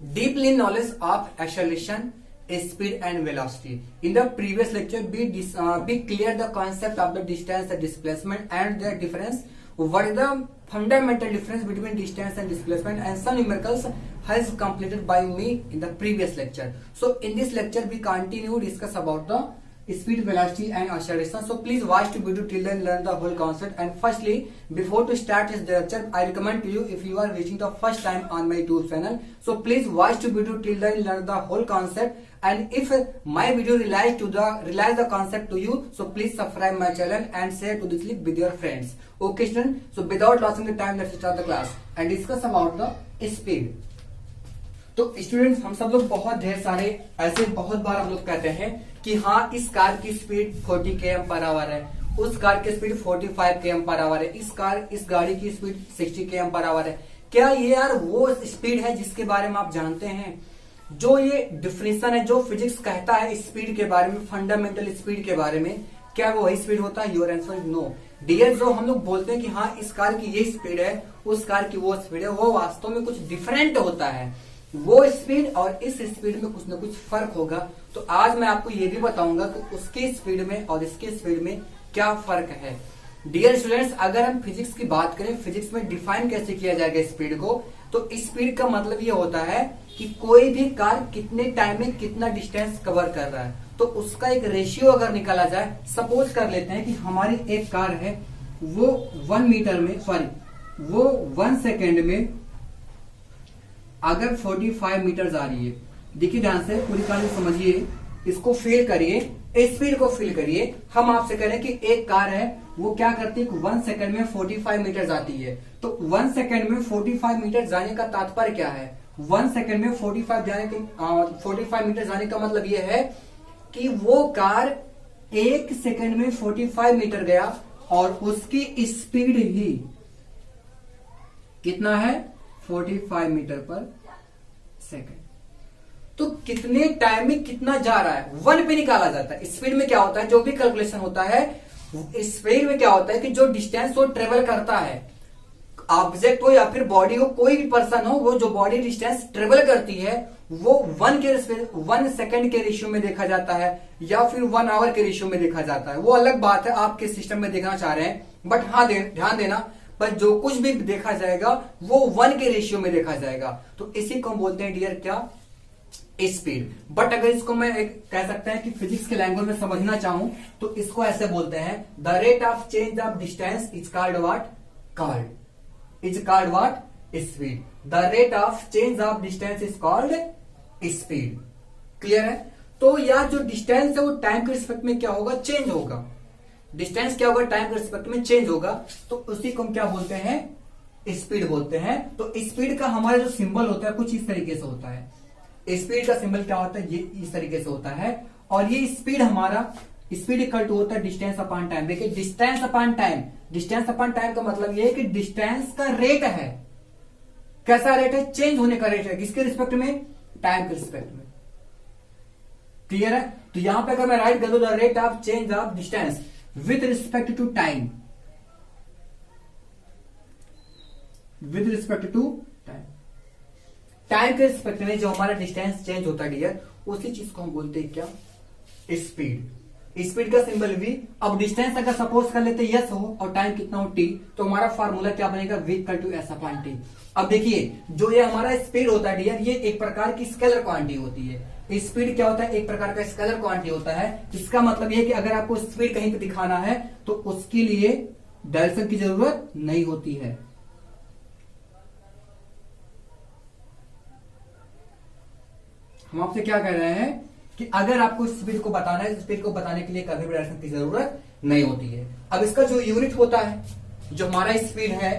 deeply knowledge of acceleration, speed and velocity. In the previous lecture, we cleared the concept of the distance, the displacement and their difference. What is the fundamental difference between distance and displacement, and some numericals has completed by me in the previous lecture. So in this lecture, we continue discuss about the speed, velocity and acceleration. So please watch the video till then, learn the whole concept. And firstly, before to start this lecture, I recommend to you, if you are reaching the first time on my YouTube channel, so please watch the video till then, learn the whole concept. And if my video realize the concept to you, so please subscribe my channel and share to this link with your friends. Okay students, so without losing the time, let's start the class and discuss about the speed. तो students, हम सब लोग बहुत ढेर सारे ऐसे बहुत बार हम लोग कहते हैं कि हाँ, इस कार की स्पीड 40 km/h है, उस कार की स्पीड 45 km/h है, इस गाड़ी की स्पीड 60 km/h है। क्या ये यार वो स्पीड है जिसके बारे में आप जानते हैं? जो ये डिफिनेशन है, जो फिजिक्स कहता है स्पीड के बारे में, फंडामेंटल स्पीड के बारे में, क्या वो वही स्पीड होता है? Your answer is no dear. जो हम लोग बोलते हैं कि हाँ, इस कार की ये स्पीड है, उस कार की वो स्पीड है, वो वास्तव में कुछ डिफरेंट होता है। वो स्पीड और इस स्पीड में कुछ ना कुछ फर्क होगा। तो आज मैं आपको ये भी बताऊंगा कि उसके स्पीड में और इसके स्पीड में क्या फर्क है। डियर स्टूडेंट्स, अगर हम फिजिक्स की बात करें, फिजिक्स में डिफाइन कैसे किया जाएगा स्पीड को, तो स्पीड का मतलब ये होता है कि कोई भी कार कितने टाइम में कितना डिस्टेंस कवर कर रहा है, तो उसका एक रेशियो अगर निकाला जाए। सपोज कर लेते हैं कि हमारी एक कार है, वो 1 सेकेंड में अगर 45 मीटर आ रही है। देखिए ध्यान से, पूरी कहानी समझिए, इसको फील करिए, स्पीड को फील करिए। हम आपसे कह रहे हैं कि एक कार है, वो क्या करती है, 1 सेकेंड में 45 मीटर जाती है। तो 1 सेकेंड में 45 मीटर जाने का तात्पर्य क्या है? 1 सेकेंड में 45 मीटर जाने का मतलब ये है कि वो कार 1 सेकेंड में 45 मीटर गया और उसकी स्पीड ही कितना है? 45 मीटर पर सेकेंड। तो कितने टाइम में कितना जा रहा है, 1 पे निकाला जाता है। स्पीड में क्या होता है, जो भी कैलकुलेशन होता है, स्पीड में क्या होता है कि जो डिस्टेंस वो ट्रेवल करता है, ऑब्जेक्ट हो या फिर बॉडी हो, कोई भी पर्सन हो, वो जो बॉडी डिस्टेंस ट्रेवल करती है, वो 1 सेकेंड के रेशियो में देखा जाता है या फिर 1 आवर के रेशियो में देखा जाता है। वो अलग बात है, आपके सिस्टम में देखना चाह रहे हैं, बट हाँ ध्यान देना, पर जो कुछ भी देखा जाएगा वो 1 के रेशियो में देखा जाएगा। तो इसी को हम बोलते हैं डियर क्या? स्पीड। बट अगर इसको मैं कह सकते हैं कि फिजिक्स के लैंग्वेज में समझना चाहूं, तो इसको ऐसे बोलते हैं, the rate of change of distance is called what? Speed. The rate of change of distance is called speed. Clear है? तो यार जो डिस्टेंस है वो टाइम के रिस्पेक्ट में क्या होगा? चेंज होगा। डिस्टेंस क्या होगा? टाइम के रिस्पेक्ट में चेंज होगा। तो उसी को हम क्या बोलते हैं? स्पीड बोलते हैं। तो स्पीड का हमारा जो सिंबल होता है कुछ इस तरीके से होता है। स्पीड का सिंबल क्या होता है? ये इस तरीके से होता है। और ये स्पीड हमारा, स्पीड इक्वल टू होता है डिस्टेंस अपॉन टाइम। देखिए, डिस्टेंस अपॉन टाइम का मतलब ये है कि डिस्टेंस का रेट है। कैसा रेट है? चेंज होने का रेट है। किसके रिस्पेक्ट में? टाइम के रिस्पेक्ट में। क्लियर है? तो यहां पे अगर मैं राइट कर दूं, the rate of change of distance with respect to time, time के रिस्पेक्ट में जो हमारा डिस्टेंस चेंज होता है डियर, उसी चीज को हम बोलते हैं क्या? स्पीड। स्पीड का सिंबल v। अब डिस्टेंस अगर सपोज कर लेते s हो और टाइम कितना हो t, तो हमारा फार्मूला क्या बनेगा? v equal to s upon t। अब देखिए, जो ये हमारा स्पीड होता है डियर, ये एक प्रकार की स्केलर क्वांटिटी होती है। स्पीड क्या होता है? एक प्रकार का स्केलर क्वांटिटी होता है। इसका मतलब ये कि अगर आपको स्पीड कहीं पे दिखाना है तो उसके लिए डायरेक्शन की जरूरत नहीं होती है। हम आपसे क्या कह रहे हैं कि अगर आपको स्पीड को बताना है, स्पीड को बताने के लिए कभी भी डायरेक्शन की जरूरत नहीं होती है। अब इसका जो यूनिट होता है, जो हमारा स्पीड है,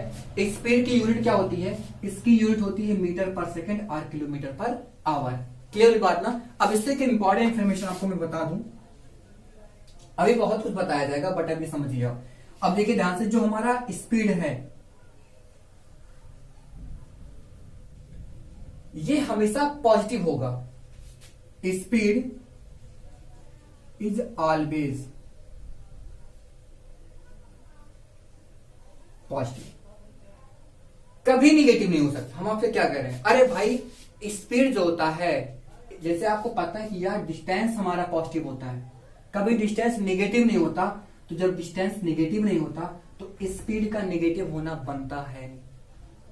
स्पीड की यूनिट क्या होती है? इसकी यूनिट होती है मीटर पर सेकेंड और किलोमीटर पर आवर। क्लियर बात ना? अब इससे एक इंपॉर्टेंट इंफॉर्मेशन आपको मैं बता दूं, अभी बहुत कुछ बताया जाएगा बट अभी समझिए। अब देखिए ध्यान से, जो हमारा स्पीड है ये हमेशा पॉजिटिव होगा। स्पीड इज ऑलवेज पॉजिटिव, कभी निगेटिव नहीं हो सकता। हम आपसे क्या कह रहे हैं? अरे भाई स्पीड जो होता है, जैसे आपको पता है कि यार डिस्टेंस हमारा पॉजिटिव होता है, कभी डिस्टेंस नेगेटिव नहीं होता। तो जब डिस्टेंस नेगेटिव नहीं होता तो स्पीड का नेगेटिव होना बनता है।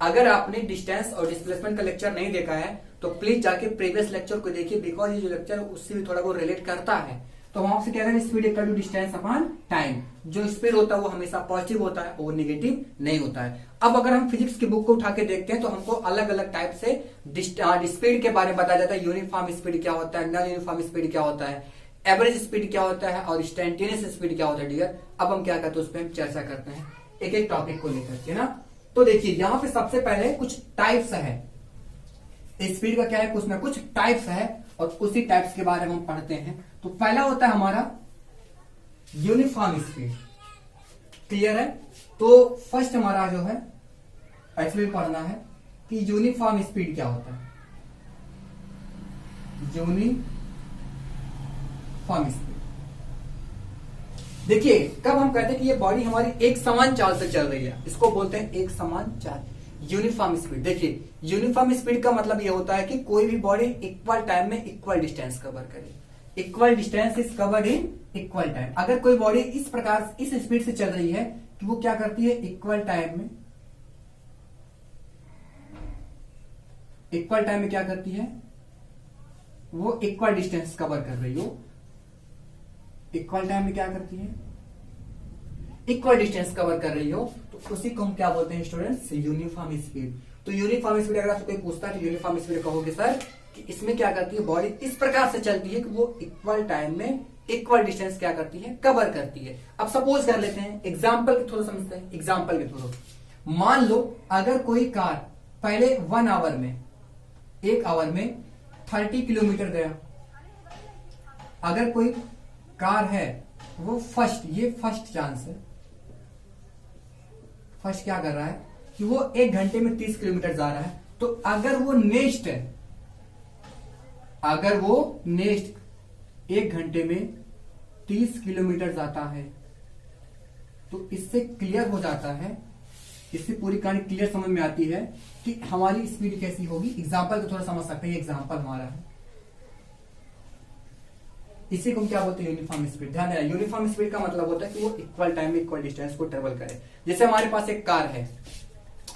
अगर आपने डिस्टेंस और डिस्प्लेसमेंट का लेक्चर नहीं देखा है तो प्लीज जाके प्रीवियस लेक्चर को देखिए, बिकॉज ये जो लेक्चर उससे भी थोड़ा बहुत रिलेट करता है। तो वहां से कह रहे हैं speed equal to distance upon time. जो स्पीड होता है वो हमेशा पॉजिटिव होता है और नेगेटिव नहीं होता है। अब अगर हम फिजिक्स की बुक को उठा के देखते हैं तो हमको अलग अलग टाइप से स्पीड के बारे में बताया जाता है। यूनिफॉर्म स्पीड क्या होता है, नॉन यूनिफॉर्म स्पीड क्या होता है, एवरेज स्पीड क्या होता है और इंस्टैन्टेनियस स्पीड क्या होता है डियर। अब हम क्या करते हैं उस पर हम चर्चा करते हैं एक एक टॉपिक को लेकर के ना। तो देखिए यहाँ पे सबसे पहले कुछ टाइप्स है स्पीड का, क्या है कुछ ना कुछ टाइप्स है और उसी टाइप्स के बारे में हम पढ़ते हैं। तो पहला होता है हमारा यूनिफॉर्म स्पीड, क्लियर है। तो फर्स्ट हमारा जो है एक्चुअली पढ़ना है कि यूनिफॉर्म स्पीड क्या होता है। यूनिफॉर्म स्पीड देखिए कब हम कहते हैं कि ये बॉडी हमारी एक समान चाल से चल रही है, इसको बोलते हैं एक समान चाल, यूनिफॉर्म स्पीड। देखिए यूनिफॉर्म स्पीड का मतलब ये होता है कि कोई भी बॉडी इक्वल टाइम में इक्वल डिस्टेंस कवर करे। Equal distance is covered in equal time. अगर कोई बॉडी इस प्रकार इस स्पीड से चल रही है कि वो क्या करती है इक्वल टाइम में क्या करती है, वो इक्वल डिस्टेंस कवर कर रही हो। इक्वल टाइम में क्या करती है, इक्वल डिस्टेंस कवर कर रही हो, तो उसी को हम क्या बोलते हैं स्टूडेंट्स, यूनिफॉर्म स्पीड। तो यूनिफॉर्म स्पीड अगर आपसे कोई पूछता है तो यूनिफॉर्म स्पीड कहोगे सर कि इसमें क्या करती है बॉडी इस प्रकार से चलती है कि वो इक्वल टाइम में इक्वल डिस्टेंस क्या करती है कवर करती है। अब सपोज कर लेते हैं एग्जाम्पल के थ्रू समझते हैं, एग्जाम्पल के थ्रू मान लो अगर कोई कार पहले 1 आवर में 1 आवर में 30 किलोमीटर गया। अगर कोई कार है वो फर्स्ट चांस है, फर्स्ट क्या कर रहा है कि वो 1 घंटे में 30 किलोमीटर जा रहा है। तो अगर वो नेक्स्ट 1 घंटे में 30 किलोमीटर जाता है तो इससे क्लियर हो जाता है, इससे पूरी कहानी क्लियर समझ में आती है कि हमारी स्पीड कैसी होगी। एग्जाम्पल तो थोड़ा समझ सकते हैं, ये एग्जाम्पल हमारा है, इसी को हम क्या बोलते हैं यूनिफॉर्म स्पीड। ध्यान देना यूनिफॉर्म स्पीड का मतलब होता है कि वो इक्वल टाइम में इक्वल डिस्टेंस को ट्रेवल करे। जैसे हमारे पास एक कार है,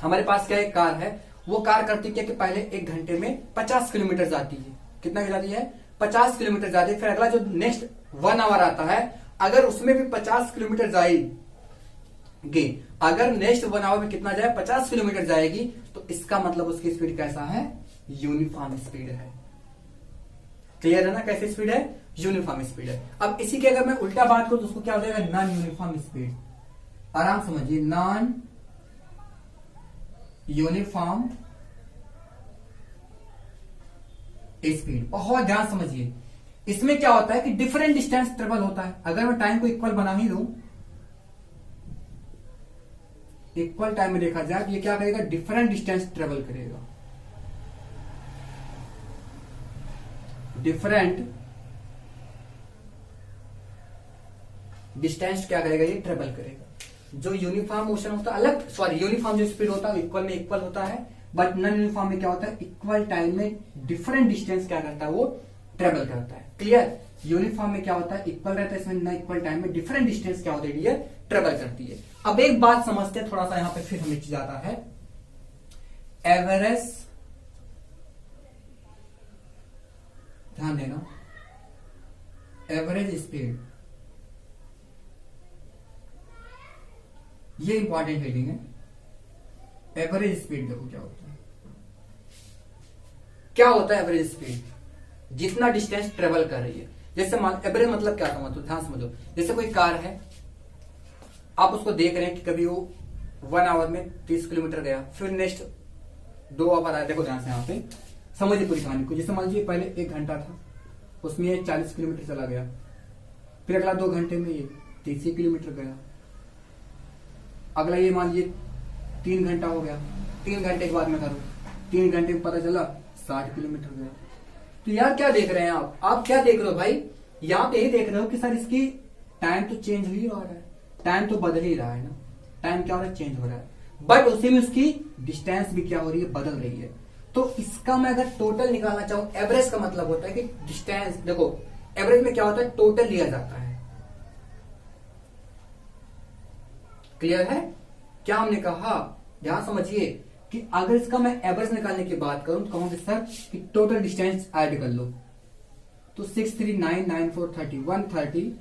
हमारे पास क्या एक कार है, वो कार करती क्या कि पहले 1 घंटे में 50 किलोमीटर जाती है। कितना जाती है 50 किलोमीटर जाती है। फिर अगला जो नेक्स्ट 1 आवर आता है अगर उसमें भी 50 किलोमीटर जाएगी, अगर नेक्स्ट 1 आवर में कितना जाए 50 किलोमीटर जाएगी, तो इसका मतलब उसकी स्पीड कैसा है, यूनिफॉर्म स्पीड है। क्लियर है ना कैसे स्पीड है, यूनिफॉर्म स्पीड है। अब इसी की अगर मैं उल्टा बात करूं तो उसको क्या हो जाएगा, नॉन यूनिफॉर्म स्पीड। आराम समझिए, नॉन यूनिफॉर्म स्पीड, बहुत ध्यान समझिए। इसमें क्या होता है कि डिफरेंट डिस्टेंस ट्रेवल होता है। अगर मैं टाइम को इक्वल बना ही दूं, इक्वल टाइम में देखा जाए तो ये क्या करेगा, डिफरेंट डिस्टेंस ट्रेवल करेगा। डिफरेंट डिस्टेंस क्या करेगा, ये ट्रेवल करेगा। जो यूनिफॉर्म मोशन होता है अलग, सॉरी यूनिफॉर्म जो स्पीड होता है इक्वल में इक्वल होता है, बट नॉन यूनिफॉर्म में क्या होता है, इक्वल टाइम में डिफरेंट डिस्टेंस क्या करता है, वो ट्रेवल करता है। क्लियर, यूनिफॉर्म में क्या होता है इक्वल रहता है, इसमें न इक्वल टाइम में डिफरेंट डिस्टेंस क्या होती है, ट्रेवल करती है। अब एक बात समझते हैं थोड़ा सा, यहां पे फिर हमें चीज आता है एवरेज, ध्यान देना, एवरेज स्पीड, ये इंपॉर्टेंट हेडिंग है। एवरेज स्पीड देखो क्या होता है, क्या होता है एवरेज स्पीड, जितना डिस्टेंस ट्रेवल कर रही है। जैसे एवरेज मतलब क्या समझो, ध्यान समझो। जैसे कोई कार है, आप उसको देख रहे हैं कि कभी वो 1 आवर में 30 किलोमीटर गया, फिर नेक्स्ट 2 आवर आया। देखो ध्यान से यहाँ पे समझिए पूरी कहानी को। जैसे मान लीजिए पहले 1 घंटा था, उसमें 40 किलोमीटर चला गया, फिर अगला 2 घंटे में ये 30 किलोमीटर गया, अगला ये मान लीजिए 3 घंटा हो गया, 3 घंटे के बाद में करो, 3 घंटे में पता चला 60 किलोमीटर गया। तो यार क्या देख रहे हैं आप क्या देख रहे हो भाई, यहाँ पे यही देख रहे हो कि सर इसकी टाइम तो चेंज ही हो रहा है, टाइम तो बदल ही रहा है ना, टाइम क्या हो रहा है, चेंज हो रहा है, बट उसी में उसकी डिस्टेंस भी क्या हो रही है, बदल रही है। तो इसका मैं अगर टोटल निकालना चाहूं, एवरेज का मतलब होता है कि डिस्टेंस, देखो एवरेज में क्या होता है, टोटल लिया जाता है। क्लियर है क्या हमने कहा? ध्यान समझिए कि अगर इसका मैं एवरेज निकालने की बात करूं तो कहूंगे सर कि टोटल डिस्टेंस ऐड कर लो, तो 6399430 130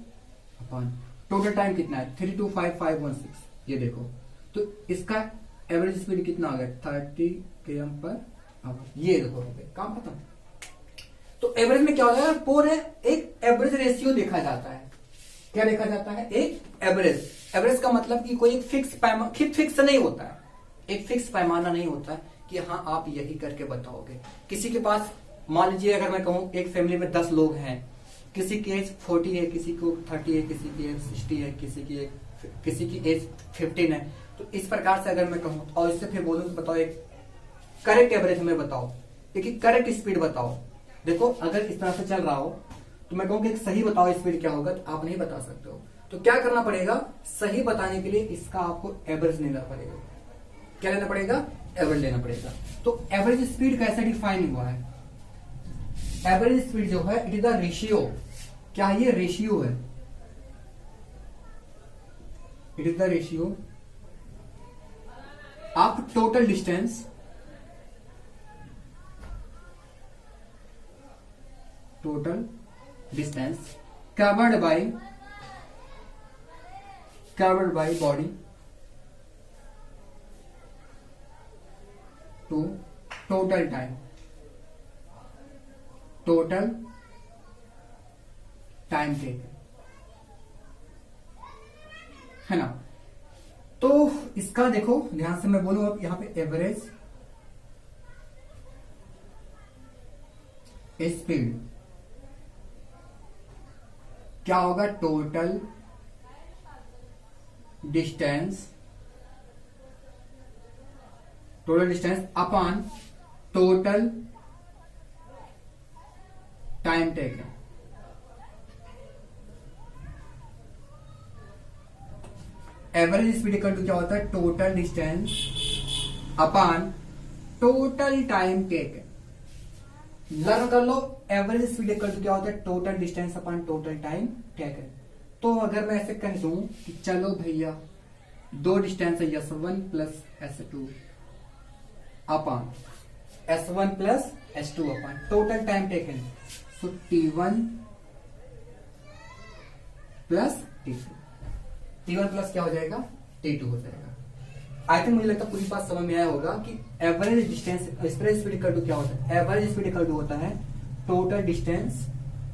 अपॉन टोटल टाइम कितना है 3255516, ये देखो तो इसका एवरेज स्पीड कितना आ गया 30 km पर आवर। ये देखो काम खत्म। तो एवरेज में क्या होता है, पूरे एक एवरेज रेशियो देखा जाता है। क्या देखा जाता है? एक एवरेज। एवरेज का मतलब कि कोई एक फिक्स नहीं होता है, एक फिक्स पैमाना नहीं होता है कि हाँ आप यही करके बताओगे। किसी के पास मान लीजिए अगर मैं कहूं एक फैमिली में 10 लोग हैं, किसी की एज 40 है, किसी को 30 है, किसी की एज 60 है, किसी की एज 15 है। तो इस प्रकार से अगर मैं कहूं और इससे फिर बोलूं तो बताओ एक करेक्ट एवरेज हमें बताओ, एक करेक्ट स्पीड बताओ। देखो अगर इस तरह से चल रहा हो तो मैं कहूँ कि एक सही बताओ स्पीड क्या होगा, तो आप नहीं बता सकते हो। तो क्या करना पड़ेगा, सही बताने के लिए इसका आपको एवरेज लेना पड़ेगा। क्या लेना पड़ेगा? एवरेज लेना पड़ेगा। तो एवरेज स्पीड कैसे डिफाइन हुआ है? एवरेज स्पीड जो है इट इज द रेशियो। क्या ये रेशियो है? It is the ratio of total distance covered by body to total time taken, है ना। तो इसका देखो ध्यान से मैं बोलूं, अब यहां पे एवरेज स्पीड क्या होगा, total distance upon total time taken. Average speed equal to क्या होता है, total distance upon total time taken. Learn कर लो, एवरेज स्पीड इक्वल टू क्या होता है, total distance upon total time taken. तो अगर मैं ऐसे कह दूं कि चलो भैया दो डिस्टेंस है S1 plus S2 upon S1 plus S2 upon total time taken, so T1 plus T1 plus क्या हो जाएगा, T2 हो जाएगा। आई थिंक मुझे लगता है पूरी बात समझ में आया होगा कि average distance average speed equal to क्या होता है। एवरेज स्पीड इक्वल टू होता है total distance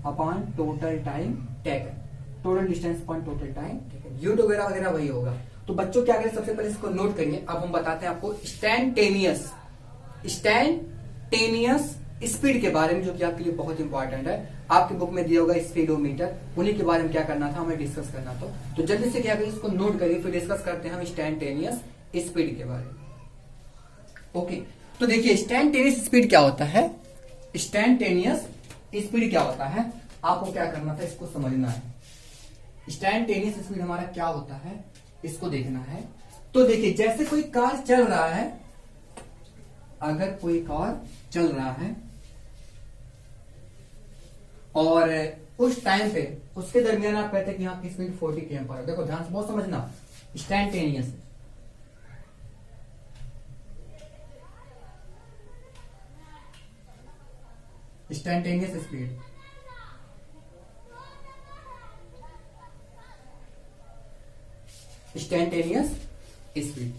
upon total time taken, total distance upon total time taken. YouTube वगैरह वगैरह वही होगा। तो बच्चों क्या करें, सबसे पहले इसको नोट करिए। अब हम बताते हैं आपको स्टैंटेनियस स्पीड के बारे में, जो कि आपके लिए बहुत इंपॉर्टेंट है। आपकी बुक में दिया होगा स्पीडोमीटर, उन्हीं के बारे में क्या करना था, हमें डिस्कस करना था। तो जल्दी से क्या करिए, इसको नोट करिए, फिर डिस्कस करते हैं हम स्टैंटेनियस स्पीड के बारे में। ओके, तो देखिए स्टैंटेनियस स्पीड क्या होता है। स्टैंटेनियस स्पीड क्या होता है, आपको क्या करना था, इसको समझना है। स्टैंटेनियस स्पीड हमारा क्या होता है, इसको देखना है। तो देखिए जैसे कोई कार चल रहा है, अगर कोई कार चल रहा है और उस टाइम पे उसके दरमियान आप कहते हैं कि यहाँ की स्पीड 40 km पर है। देखो ध्यान से बहुत समझना, स्टैंटेनियस स्पीड स्टैंटेनियस स्पीड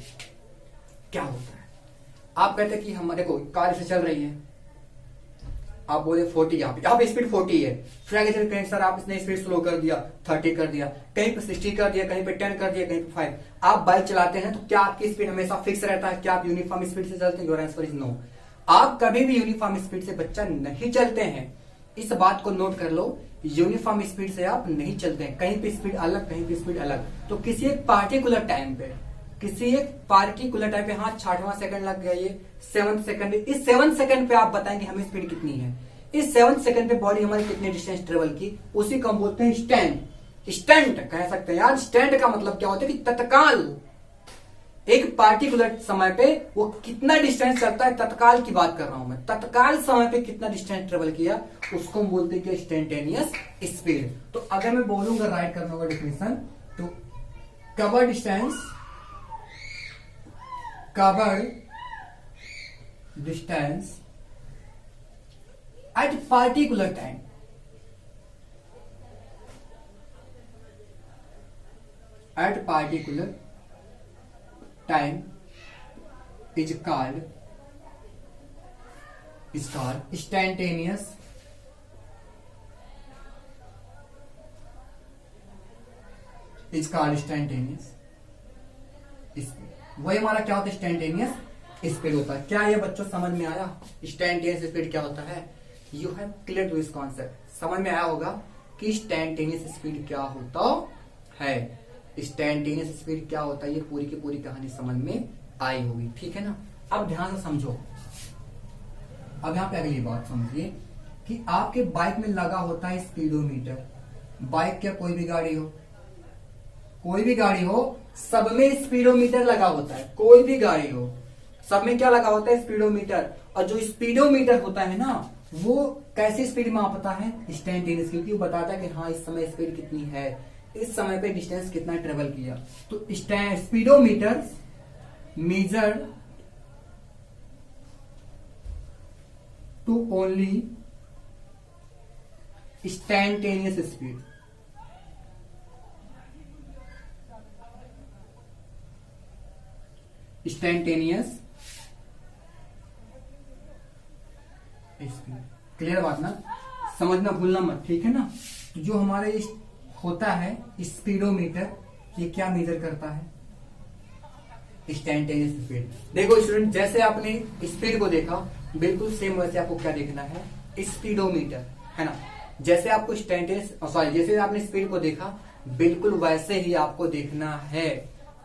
क्या होता है। आप कहते हैं कि हम देखो कार से चल रही है, आप बोले 40, यहाँ पे स्पीड 40 है, फिर आगे चल कहीं सर आप इसने स्पीड स्लो कर दिया, 30 कर दिया, कहीं पे 60 कर दिया, कहीं पे 10 कर दिया, कहीं पे 5। आप बाइक चलाते हैं तो क्या आपकी स्पीड हमेशा फिक्स रहता है? क्या आप यूनिफॉर्म स्पीड से चलते हैं? Your answer is no. आप कभी भी यूनिफॉर्म स्पीड से बच्चा नहीं चलते हैं। इस बात को नोट कर लो, यूनिफॉर्म स्पीड से आप नहीं चलते हैं। कहीं पे स्पीड अलग, कहीं पे स्पीड अलग। तो किसी एक पार्टिकुलर टाइम पे हाँ 60वां सेकंड लग गया, ये 7th सेकंड, इस 7th सेकंड पे आप बताएंगे हमें स्पीड कितनी है। इस 7th सेकंड पे बॉडी हमारी कितने डिस्टेंस ट्रेवल की, उसी को हम बोलते हैं स्टंट कह सकते हैं यार। स्टंट का मतलब क्या होता है कि तत्काल एक पार्टिकुलर समय पे वो कितना डिस्टेंस चलता है, तत्काल की बात कर रहा हूं मैं, तत्काल समय पे कितना डिस्टेंस ट्रेवल किया उसको हम बोलते हैं कि इंस्टेंटेनियस स्पीड। तो अगर मैं बोलूंगा राइट करना होगा डिफिनेशन, तो covered distance eight particular time, at particular time is called instantaneous speed. वही हमारा क्या होता है, इंस्टेंटेनियस स्पीड होता है। क्या ये बच्चों समझ में आया इंस्टेंटेनियस स्पीड क्या होता है? You have clear to this concept, समझ में आया होगा कि इंस्टेंटेनियस स्पीड क्या होता है, इंस्टेंटेनियस स्पीड क्या होता है, ये पूरी की पूरी कहानी समझ में आई होगी, ठीक है ना। अब ध्यान से समझो, अब यहां पे अगली बात समझिए कि आपके बाइक में लगा होता है स्पीडोमीटर। बाइक क्या कोई भी गाड़ी हो, कोई भी गाड़ी हो, सब में स्पीडोमीटर लगा होता है। कोई भी गाड़ी हो, सब में क्या लगा होता है, स्पीडोमीटर। और जो स्पीडोमीटर होता है ना, वो कैसी स्पीड मापता है, इंस्टेंटेनियस, क्योंकि वो बताता है कि हाँ इस समय स्पीड कितनी है, इस समय पे डिस्टेंस कितना ट्रेवल किया। तो speedometer measured to only instantaneous speed, instantaneous speed. Clear बात ना, समझना भूलना मत, ठीक है ना। तो जो हमारे होता है स्पीडोमीटर, ये क्या मेजर करता है, इंस्टेंटेनियस स्पीड। देखो स्टूडेंट, जैसे आपने स्पीड को देखा, बिल्कुल सेम वैसे आपको क्या देखना है, स्पीडोमीटर, है ना। जैसे आपको जैसे आपने स्पीड को देखा, बिल्कुल वैसे ही आपको देखना है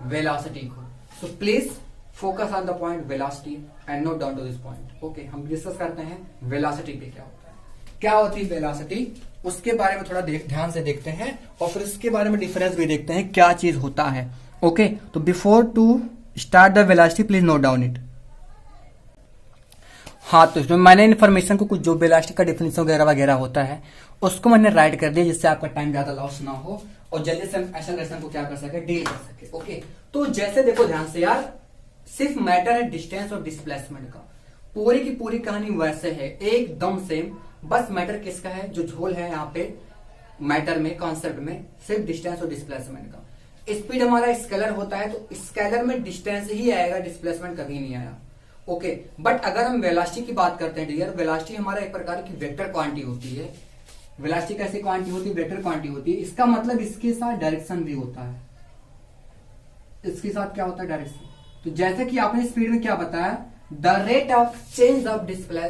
वेलोसिटी को। So please focus on the point velocity and note down to this point. Okay, हम डिस्कस करते हैं वेलोसिटी पे क्या होता है, क्या होती है वेलोसिटी, उसके बारे में थोड़ा ध्यान से देखते हैं, और फिर उसके बारे में डिफरेंस भी देखते हैं क्या चीज होता है। ओके, तो before to start the velocity please note down it. हाँ, तो मैंने इन्फॉर्मेशन को कुछ जो वेलोसिटी का डिफिनेशन वगैरह वगैरह होता है उसको मैंने राइट कर दिया, जिससे आपका टाइम ज्यादा लॉस ना हो और जल्दी से हम ऐसा क्वेश्चन को क्या कर सके, डील कर सके। ओके, तो जैसे देखो ध्यान से यार, सिर्फ मैटर है डिस्टेंस और डिस्प्लेसमेंट का, पूरी की पूरी कहानी वैसे है एकदम सेम। बस मैटर किसका है, जो झोल है यहाँ पे मैटर में, कॉन्सेप्ट में सिर्फ डिस्टेंस और डिस्प्लेसमेंट का। स्पीड हमारा स्केलर होता है, तो स्केलर में डिस्टेंस ही आएगा, डिस्प्लेसमेंट कभी नहीं आया। ओके, बट अगर हम वेलोसिटी की बात करते हैं डियर, वेलोसिटी हमारा एक प्रकार की वेक्टर क्वांटिटी होती है। वेलोसिटी कैसी क्वांटिटी होती है, वेक्टर क्वांटिटी होती है। इसका मतलब इसके साथ डायरेक्शन भी होता है, इसके साथ क्या होता है, डायरेक्शन। तो जैसे कि आपने स्पीड में क्या बताया, the rate of change of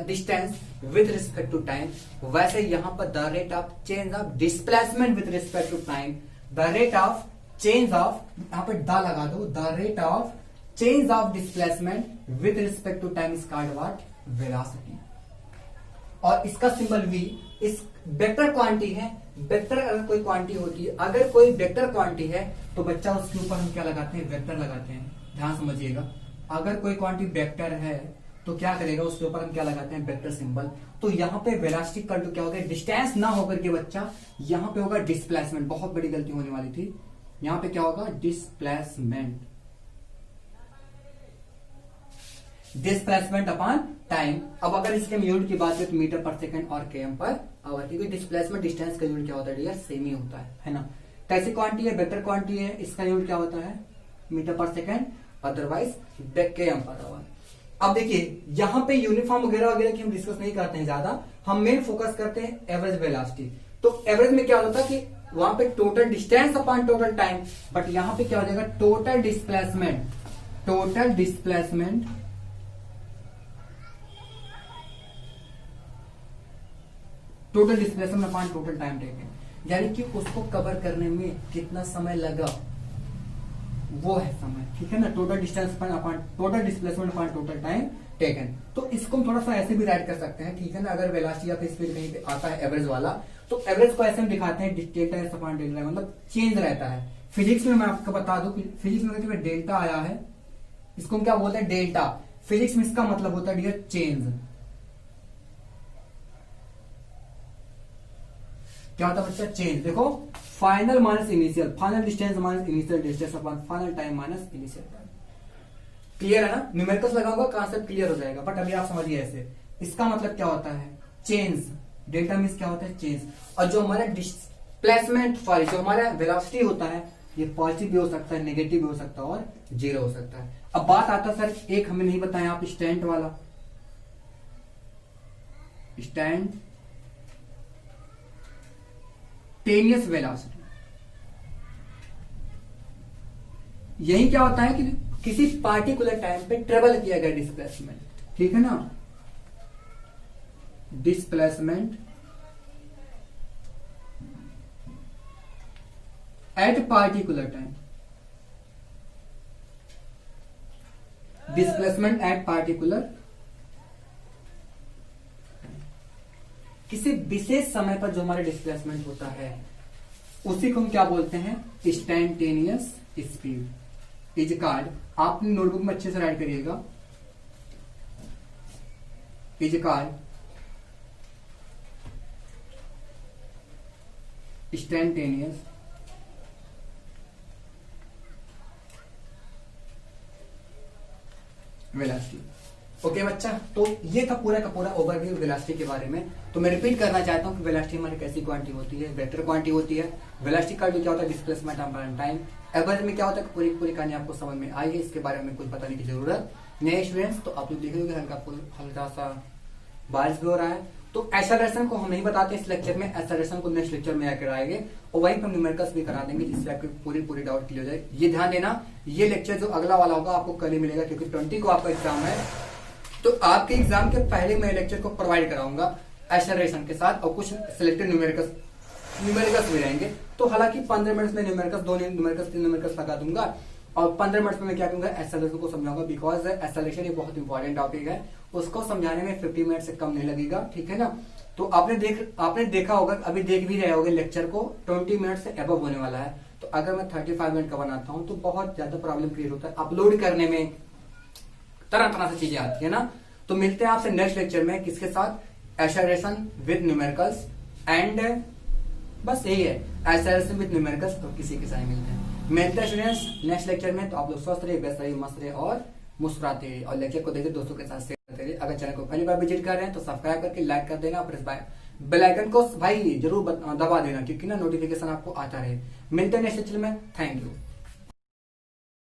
distance with respect to time, वैसे यहां पर the rate of change of displacement with respect to time, the rate of change of, यहां पर द लगा दो, the rate of change of displacement with respect to time is called what, velocity. और इसका symbol v, इस vector quantity है। Vector अगर कोई क्वांटिटी होती है, अगर कोई वेक्टर क्वांटिटी है तो बच्चा उसके ऊपर हम क्या लगाते हैं, वेक्टर लगाते हैं। ध्यान समझिएगा, अगर कोई क्वांटिटी वेक्टर है तो क्या करेगा, उसके ऊपर हम क्या लगाते हैं, वेक्टर सिंबल। तो यहाँ पे वेलोसिटी का क्या होगा, डिस्टेंस ना होकर के बच्चा यहाँ पे होगा डिस्प्लेसमेंट। बहुत बड़ी गलती होने वाली थी, यहाँ पे क्या होगा, डिस्प्लेसमेंट, डिस्प्लेसमेंट अपॉन टाइम। अब अगर इसके यूनिट की बात करें तो मीटर पर सेकंड और km पर आवर, क्योंकि डिस्प्लेसमेंट डिस्टेंस का यूनिट क्या होता है डियर, सेम ही होता है ना। कैसी क्वांटिटी है, वेक्टर क्वांटिटी है, इसका यूनिट क्या होता है, मीटर पर second, otherwise km per hour. अब देखिए यहाँ पे यूनिफॉर्म वगैरह वगैरह की हम डिस्कस नहीं करते हैं ज्यादा, हम मेन फोकस करते हैं एवरेज वेलोसिटी। तो एवरेज में क्या होता है कि वहां पे total distance upon total time, but यहाँ पे क्या हो जाएगा, total displacement, total displacement total displacement upon total time taken, यानी कि उसको कवर करने में कितना समय लगा, वो है समय, ठीक है ना। Total distance upon total displacement upon total time taken. तो इसको हम थोड़ा सा ऐसे भी राइट कर सकते हैं, ठीक है ना। अगर वेलोसिटी या स्पीड कहीं पे आता है एवरेज वाला, तो एवरेज को ऐसे हम दिखाते हैं डेल्टा एस अपॉन डेल्टा, मतलब चेंज रहता है। फिजिक्स में मैं आपको बता दूं, फिजिक्स में देखिए डेल्टा आया है, इसको हम क्या बोलते हैं, डेल्टा। फिजिक्स में इसका मतलब होता है डियर चेंज। क्या होता है बच्चा, चेंज। देखो final minus initial, final distance minus initial distance upon final time minus initial time. Clear है ना, न्यूमेरिकल्स लगाऊंगा कॉन्सेप्ट क्लियर हो जाएगा, बट अभी आप समझिए ऐसे। इसका मतलब क्या होता है, चेंज। डेल्टा मीन्स क्या होता है, चेंज। और जो हमारा डिस्प्लेसमेंट, सॉरी जो हमारा वेलोसिटी होता है, ये पॉजिटिव भी हो सकता है, नेगेटिव भी हो सकता है और जीरो हो सकता है। अब बात आता है सर, एक हमें नहीं बताया आप स्टैंड वाला, स्टैंड टेनियस वेलोसिटी। यही क्या होता है कि किसी पार्टिकुलर टाइम पे ट्रेवल किया गया डिस्प्लेसमेंट, ठीक है ना, displacement eight particular time, displacement eight particular, किसी विशेष समय पर जो हमारा डिस्प्लेसमेंट होता है उसी को हम क्या बोलते हैं, इंस्टैन्टेनियस स्पीड इज कॉल्ड। आप अपनी नोटबुक में अच्छे से राइट करिएगा, is called instantaneous velocity. Okay बच्चा, तो ये था पूरा का पूरा ओवरव्यू वेलोसिटी के बारे में। तो मैं रिपीट करना चाहता हूँ कि वेलोसिटी हमारी कैसी क्वांटिटी होती है, वेक्टर क्वांटिटी होती है। वेलोसिटी का जो क्या होता है, डिस्प्लेसमेंट अपॉन टाइम। एवरेज में क्या होता है, पूरी पूरी कहानी आपको समझ में आई है, इसके बारे में कुछ बताने की जरूरत नहीं स्टूडेंट्स। तो आप लोग देखेंगे हल्का सा बारिश भी हो रहा है। तो एक्सेलरेशन को हम नहीं बताते इस लेक्चर में, एक्सेलरेशन को नेक्स्ट लेक्चर में आकर आएंगे और वहीं पर न्यूमेरिकल्स भी करा देंगे, जिससे आपकी पूरी डाउट क्लियर हो जाए। ये ध्यान देना, ये लेक्चर जो अगला वाला होगा आपको कल ही मिलेगा, क्योंकि 20 को आपका एग्जाम है। तो आपके एग्जाम के पहले मैं लेक्चर को प्रोवाइड कराऊंगा एक्सेलरेशन के साथ, और कुछ सिलेक्टेड न्यूमेरिकल्स भी रहेंगे। तो हालांकि 15 मिनट में न्यूमेरिकल्स, 2 न्यूमेरिकल्स, 3 न्यूमेरिकल्स लगा दूंगा और 15 मिनट में मैं क्या करूंगा, एक्सेलरेशन को समझाऊंगा। बिकॉज एक्सेलरेशन ये बहुत इंपॉर्टेंट टॉपिक है, उसको समझाने में 50 मिनट से कम नहीं लगेगा, ठीक है ना। तो आपने देखा होगा, अभी देख भी रहे होगे लेक्चर को, 20 मिनट से अबव होने वाला है। तो अगर मैं 35 मिनट का बनाता हूं तो बहुत ज्यादा प्रॉब्लम क्रिएट होता है अपलोड करने में, तरह तरह से चीजें आती है ना। तो मिलते हैं आपसे नेक्स्ट लेक्चर में, किसके साथ, एक्सेलरेशन विद न्यूमेरिकल्स एंड बस यही है, एक्सेलरेशन विद न्यूमेरिकल्स। तो किसी के साथ मिलते हैं स्टूडेंट्स नेक्स्ट लेक्चर में। तो आप लोग स्वस्थ रहिए, व्यस्त रहिए, मस्त रहिए और मुस्कुराते रहिए, और लेक्चर को देखिए दोस्तों के साथ शेयर करते रहिए। अगर चैनल को पहली बार विजिट कर रहे हैं तो सब्सक्राइब करके लाइक कर देना, और बेल आइकन को भाई जरूर दबा देना, क्योंकि ना नोटिफिकेशन आपको आता रहे। मिलते हैं नेक्स्ट लेक्चर में, थैंक यू।